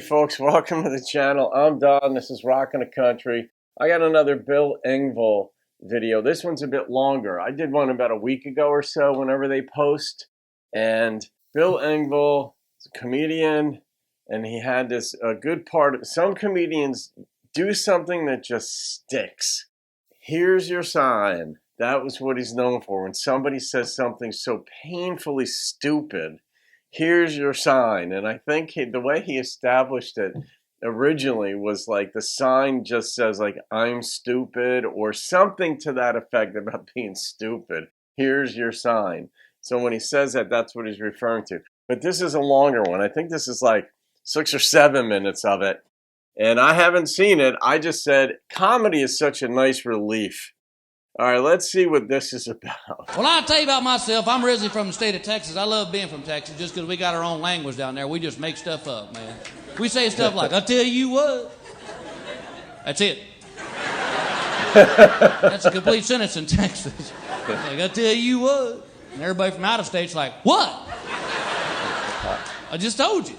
folks, welcome to the channel. I'm Don, this is Rockin' the Country. I got another Bill Engvall video. This one's a bit longer. I did one about a week ago or so whenever they post. And Bill Engvall is a comedian, and he had this good part. Some comedians do something that just sticks. Here's your sign. That was what he's known for. When somebody says something so painfully stupid, here's your sign. And I think the way he established it originally was like the sign just says like, I'm stupid, or something to that effect about being stupid. Here's your sign. So when he says that, that's what he's referring to. But this is a longer one. I think this is like 6 or 7 minutes of it. And I haven't seen it. I just said, comedy is such a nice relief. All right, let's see what this is about. Well, I'll tell you about myself. I'm originally from the state of Texas. I love being from Texas just because we got our own language down there. We just make stuff up, man. We say stuff like, I'll tell you what. That's it. That's a complete sentence in Texas. Like, I'll tell you what. And everybody from out of state's like, what? I just told you.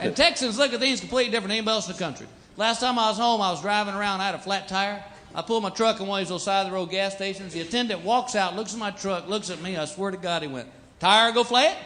And Texans look at things completely different than anybody else in the country. Last time I was home, I was driving around. I had a flat tire. I pulled my truck in one of those side-of-the-road gas stations. The attendant walks out, looks at my truck, looks at me. I swear to God, he went, tire go flat?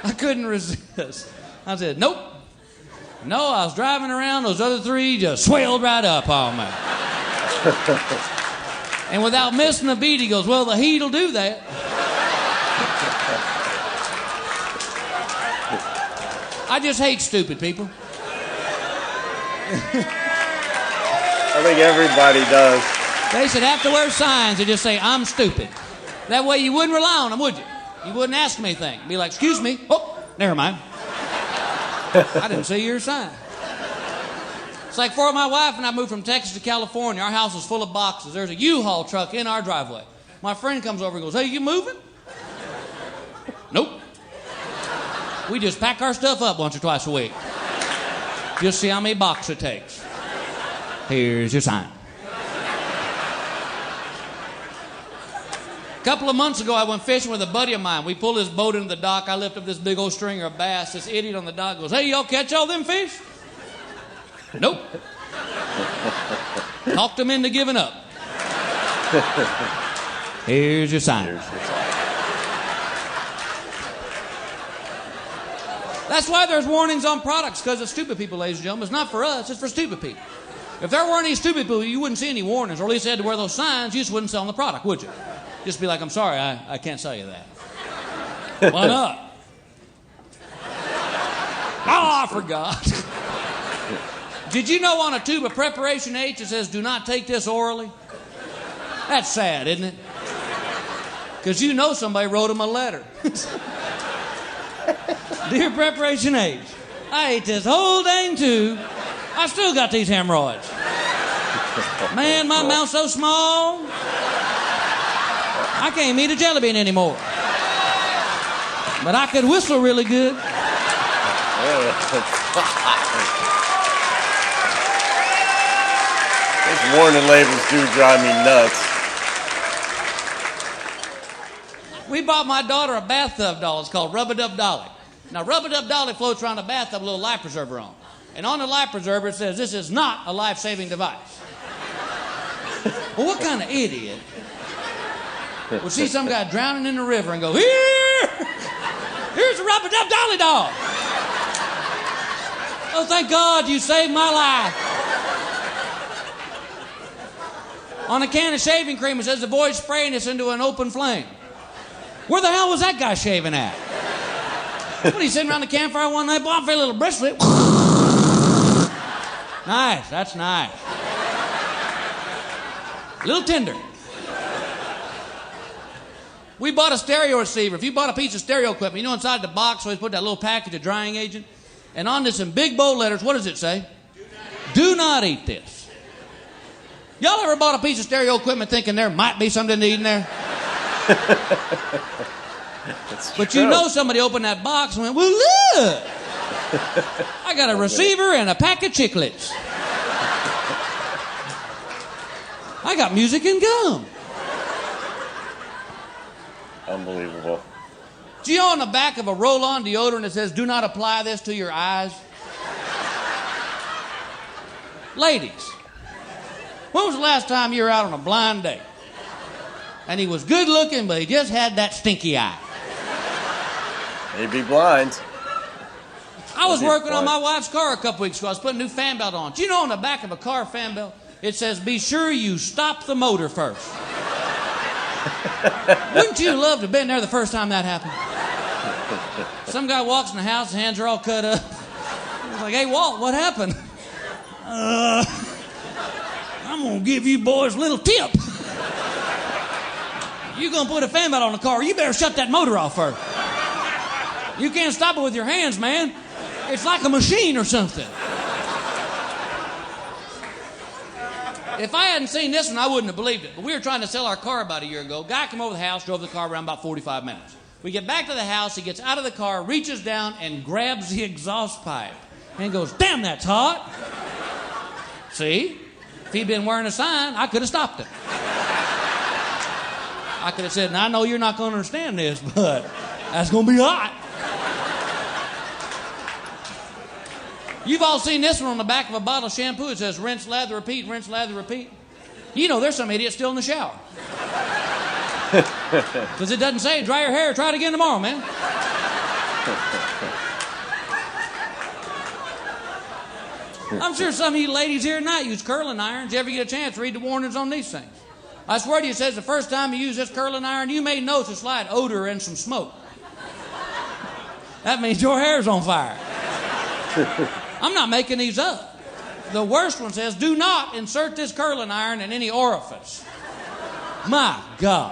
I couldn't resist. I said, nope. No, I was driving around. Those other 3 just swelled right up on me. And without missing a beat, he goes, well, the heat'll do that. I just hate stupid people. I think everybody does. They should have to wear signs that just say, I'm stupid. That way you wouldn't rely on them, would you? You wouldn't ask me anything. Be like, excuse me. Oh, never mind. I didn't see your sign. It's like before my wife and I moved from Texas to California, our house was full of boxes. There's a U-Haul truck in our driveway. My friend comes over and goes, hey, you moving? Nope. We just pack our stuff up once or twice a week. Just see how many boxes it takes. Here's your sign. A couple of months ago, I went fishing with a buddy of mine. We pulled his boat into the dock. I lift up this big old stringer of bass. This idiot on the dock goes, hey, y'all catch all them fish? Nope. Talked him into giving up. Here's your sign. That's why there's warnings on products, because of stupid people, ladies and gentlemen. It's not for us, it's for stupid people. If there weren't any stupid people, you wouldn't see any warnings, or at least they had to wear those signs, you just wouldn't sell them the product, would you? Just be like, I'm sorry, I can't sell you that. Why not? Oh, I forgot. Did you know on a tube of Preparation H it says, do not take this orally? That's sad, isn't it? Because you know somebody wrote them a letter. Dear Preparation H, I ate this whole dang tube. I still got these hemorrhoids. Man, my mouth's so small, I can't eat a jelly bean anymore. But I could whistle really good. These warning labels do drive me nuts. We bought my daughter a bathtub doll. It's called Rub-a-Dub Dolly. Now, Rub-a-Dub Dolly floats around the bathtub with a little life preserver on. And on the life preserver, it says, this is not a life-saving device. Well, what kind of idiot would see some guy drowning in the river and go, here! Here's a Rub-a-Dub Dolly doll! Oh, thank God you saved my life. On a can of shaving cream, it says, avoid spraying this into an open flame. Where the hell was that guy shaving at? What, he's sitting around the campfire one night, boy, I feel a little bristly. Nice, that's nice. A little tender. We bought a stereo receiver. If you bought a piece of stereo equipment, you know inside the box, we put that little package of drying agent. And on this in big bold letters, what does it say? Do not eat this. Y'all ever bought a piece of stereo equipment thinking there might be something to eat in there? But you know somebody opened that box and went, well, look! I got a receiver and a pack of chiclets. I got music and gum. Unbelievable. Do you know on the back of a roll-on deodorant it says, do not apply this to your eyes? Ladies, when was the last time you were out on a blind date? And he was good looking, but he just had that stinky eye. He'd be blind. I was working on my wife's car a couple weeks ago. I was putting a new fan belt on. Do you know on the back of a car fan belt, it says, be sure you stop the motor first. Wouldn't you love to have been there the first time that happened? Some guy walks in the house, his hands are all cut up. He's like, hey, Walt, what happened? I'm going to give you boys a little tip. You're going to put a fan belt on the car, you better shut that motor off first. You can't stop it with your hands, man. It's like a machine or something. If I hadn't seen this one, I wouldn't have believed it. But we were trying to sell our car about a year ago. Guy came over the house, drove the car around about 45 minutes. We get back to the house, he gets out of the car, reaches down, and grabs the exhaust pipe. And goes, damn, that's hot. See? If he'd been wearing a sign, I could have stopped him. I could have said, now I know you're not going to understand this, but that's going to be hot. You've all seen this one on the back of a bottle of shampoo. It says rinse, lather, repeat, rinse, lather, repeat. You know there's some idiot still in the shower. Because it doesn't say dry your hair, try it again tomorrow, man. I'm sure some of you ladies here tonight use curling irons. You ever get a chance, read the warnings on these things. I swear to you, it says the first time you use this curling iron, you may notice a slight odor and some smoke. That means your hair's on fire. I'm not making these up. The worst one says, do not insert this curling iron in any orifice. My God.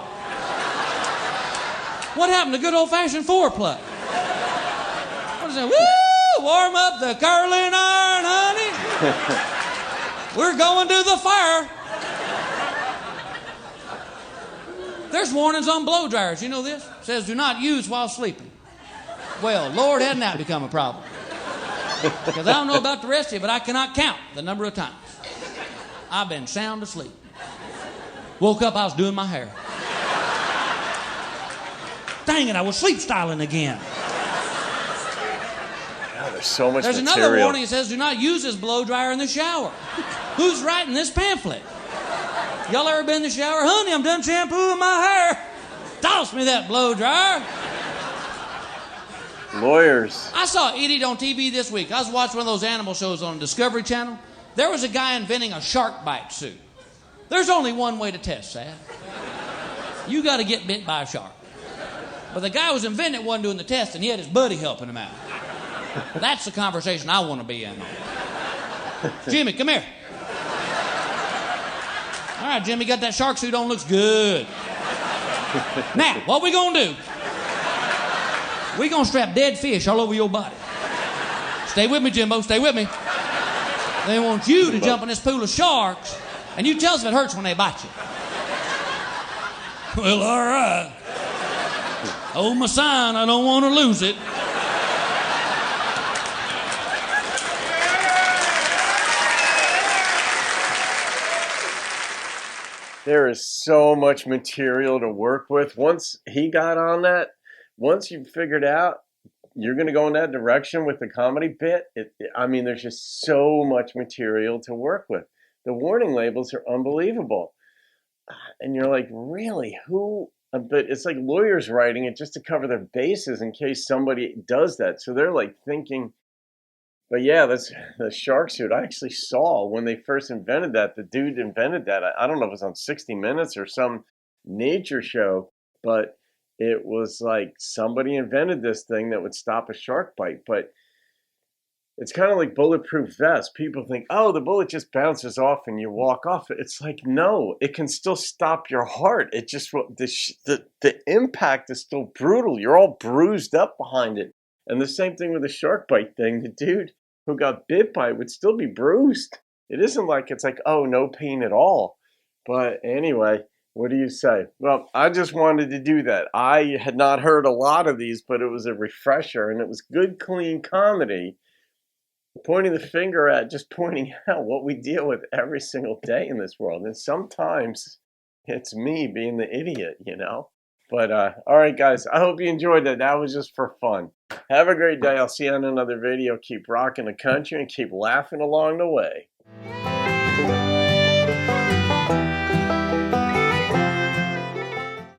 What happened to good old-fashioned foreplay? What is that? Woo! Warm up the curling iron, honey. We're going to the fire. There's warnings on blow dryers. You know this? It says, do not use while sleeping. Well, Lord, hadn't that become a problem? Because I don't know about the rest of you, but I cannot count the number of times I've been sound asleep. Woke up, I was doing my hair. Dang it, I was sleep styling again. God, there's so much There's material. another warning that says, do not use this blow dryer in the shower. Who's writing this pamphlet? Y'all ever been in the shower? Honey, I'm done shampooing my hair. Toss me that blow dryer. Lawyers. I saw an idiot on TV this week. I was watching one of those animal shows on Discovery Channel. There was a guy inventing a shark bite suit. There's only one way to test that. You got to get bit by a shark. But the guy who was inventing it wasn't doing the test, and he had his buddy helping him out. That's the conversation I want to be in. Jimmy, come here. All right, Jimmy, got that shark suit on. Looks good. Now, what we going to do? We're going to strap dead fish all over your body. Stay with me, Jimbo. Stay with me. They want you to jump in this pool of sharks, and you tell us if it hurts when they bite you. Well, all right. Hold my sign. I don't want to lose it. There is so much material to work with. Once he got on that, once you figured out you're going to go in that direction with the comedy bit, there's just so much material to work with. The warning labels are unbelievable. And you're like, really? Who? But it's like lawyers writing it just to cover their bases in case somebody does that. So they're like thinking, but yeah, that's the shark suit. I actually saw when they first invented that, the dude invented that. I don't know if it was on 60 Minutes or some nature show, but it was like somebody invented this thing that would stop a shark bite. But it's kind of like bulletproof vest. People think, oh, the bullet just bounces off and you walk off. It's like, no, it can still stop your heart. It just, the impact is still brutal. You're all bruised up behind it. And the same thing with the shark bite thing. The dude who got bit by it would still be bruised. It isn't like it's like, oh, no pain at all. But anyway, what do you say? Well, I just wanted to do that. I had not heard a lot of these, but it was a refresher, and it was good, clean comedy. Pointing the finger at, just pointing out what we deal with every single day in this world. And sometimes it's me being the idiot, you know? But all right, guys, I hope you enjoyed that. That was just for fun. Have a great day. I'll see you on another video. Keep rocking the country and keep laughing along the way.